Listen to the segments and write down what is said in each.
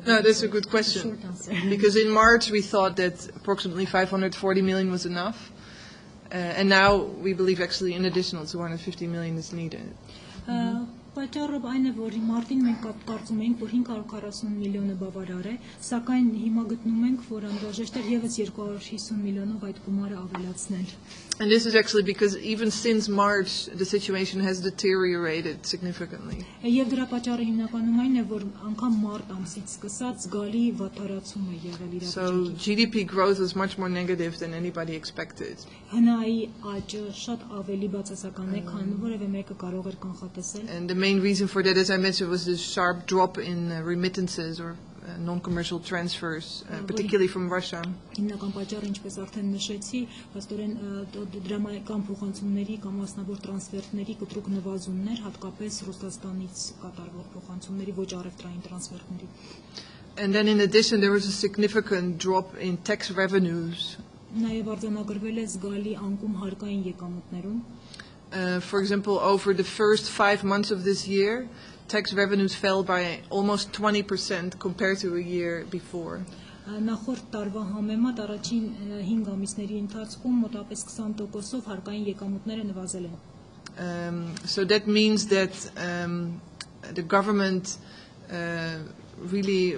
No, that's a good question. Because in March we thought that approximately 540 million was enough. And now we believe actually an additional 250 million is needed. Պատճառը այն է, որ մարտին մենք կարծում ենք, որ 540 միլիոնը բավարար է, սակայն հիմա գտնում ենք, որ անհրաժեշտ է ևս 250 միլիոնով այդ գումարը ավելացնել։ And this is actually because even since March the situation has deteriorated significantly. Եվ դրա պատճառը հիմնականում այն է, որ անգամ մարտ ամսից սկսած զգալի վատթարացում է եղել իրավիճակի։ So GDP growth was much more negative than anybody expected. Հնայի աճը շատ ավելի բացասական է, քան որևէ մեկը կարող էր կանխատեսել։ And the main reason for that, as I mentioned, was the sharp drop in remittances or non-commercial transfers, particularly from Russia. Հիմնական պատճառը, ինչպես արդեն նշեցի, հստորեն դրամական փոխանցումների կամ մասնավոր տրանսֆերտների կտրուկ նվազումներ, հատկապես Ռուսաստանից կատարվող փոխանցումների ոչ առևտրային տրանսֆերտների։ And then in addition, there was a significant drop in tax revenues. Նաև արձանագրվել է զգալի անկում հարկային եկամուտներում։ For example, over the first 5 months of this year, tax revenues fell by almost 20% compared to a year before. Նախորդ տարվա համեմատ առաջին 5 ամիսների ընթացքում մոտավորապես 20%-ով հարկային եկամուտները նվազել են։ So that means that the government really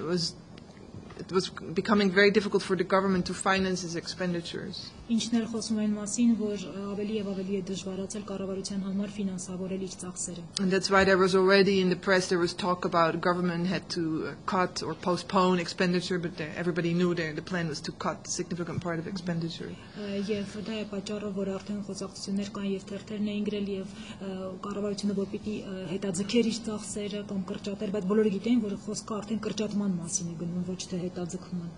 it was becoming very difficult for the government to finance its expenditures. Ինչներ խոսում են մասին, որ ավելի եւ ավելի է դժվարացել կառավարության համար ֆինանսավորել իր ծախսերը։ And that's why there was already in the press there was talk about government had to cut or postpone expenditure, but everybody knew the plan was to cut a significant part of expenditure. Եվ դա է պատճառը, որ արդեն խոսակցություններ կան եւ թերթերն էին գրել եւ կառավարությունը որ պիտի հետաձգեր իր ծախսերը կամ կրճատեր, բայց բոլորը գիտեն, որ խոսքը արդեն կրճատման մասին է գնում, ոչ թե հետաձգման։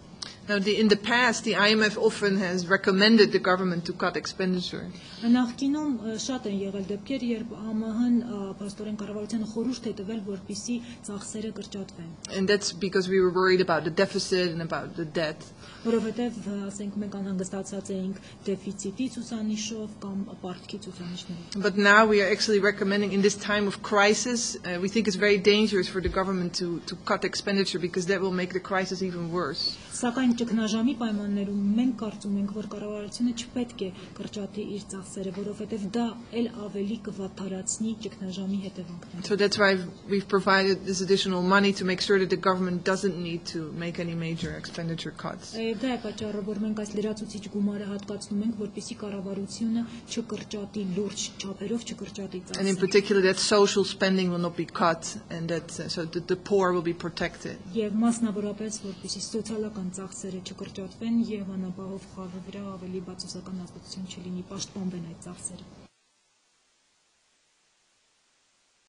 Now, in the past, the IMF often has recommended the government to cut expenditure. Նախկինում շատ են եղել դեպքեր, երբ ԱՄՀ-ն փաստորեն կառավարությանը խորհուրդ է տվել, որպեսզի ծախսերը կրճատվեն։ And that's because we were worried about the deficit and about the debt. Որովհետև ասենք մենք անհանգստացած էինք դեֆիցիտի ցուցանիշով կամ պարտքի ցուցանիշներով։ But now we are actually recommending in this time of crisis, we think it's very dangerous for the government to cut expenditure because that will make the crisis even worse. Sակայն ճգնաժամի պայմաններում մենք կարծում ենք, որ կառավարությունը չպետք է կրճատի իր ծախսերը, որովհետև դա էլ ավելի կվատթարացնի ճգնաժամի հետևանքները։ So that's why we've provided this additional money to make sure that the government doesn't need to make any major expenditure cuts. Դա է պատճառը, որ մենք այս լրացուցիչ գումարը հատկացնում ենք, որպեսզի կառավարությունը չկրճատի լուրջ չափերով չկրճատի ծախսերը։ And in particular that social spending will not be cut and that so the poor will be protected. Եվ մասնավորապես, որպեսզի սոցիալական ծախսերը չկրճատվեն եւ անապահով խավի վրա ավելի բացասական ազդեցություն չլինի, պաշտպանվեն այդ ծախսերը։